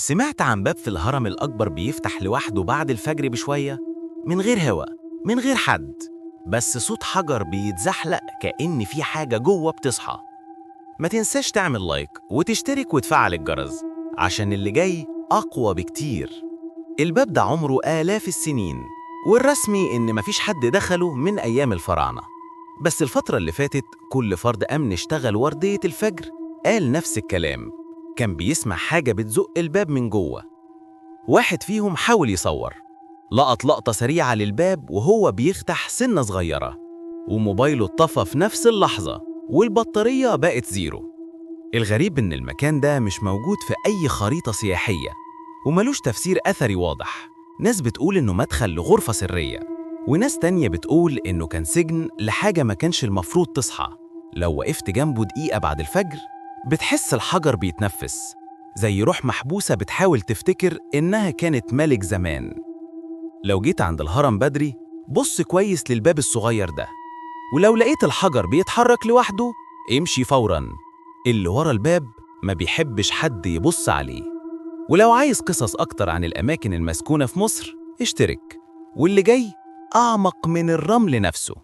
سمعت عن باب في الهرم الأكبر بيفتح لوحده بعد الفجر بشوية، من غير هوا، من غير حد، بس صوت حجر بيتزحلق كأن في حاجة جوه بتصحى. ما تنساش تعمل لايك وتشترك وتفعل الجرس، عشان اللي جاي أقوى بكتير. الباب ده عمره آلاف السنين، والرسمي إن مفيش حد دخله من أيام الفراعنة. بس الفترة اللي فاتت كل فرد أمن اشتغل وردية الفجر قال نفس الكلام، كان بيسمع حاجة بتزق الباب من جوه. واحد فيهم حاول يصور، لقط لقطة سريعة للباب وهو بيفتح سنة صغيرة، وموبايله اتطفى في نفس اللحظة والبطارية بقت زيرو. الغريب إن المكان ده مش موجود في أي خريطة سياحية، وملوش تفسير أثري واضح. ناس بتقول إنه مدخل لغرفة سرية، وناس تانية بتقول إنه كان سجن لحاجة ما كانش المفروض تصحى. لو وقفت جنبه دقيقة بعد الفجر بتحس الحجر بيتنفس، زي روح محبوسة بتحاول تفتكر إنها كانت ملك زمان. لو جيت عند الهرم بدري بص كويس للباب الصغير ده، ولو لقيت الحجر بيتحرك لوحده امشي فوراً. اللي ورا الباب ما بيحبش حد يبص عليه. ولو عايز قصص أكتر عن الأماكن المسكونة في مصر اشترك، واللي جاي أعمق من الرمل نفسه.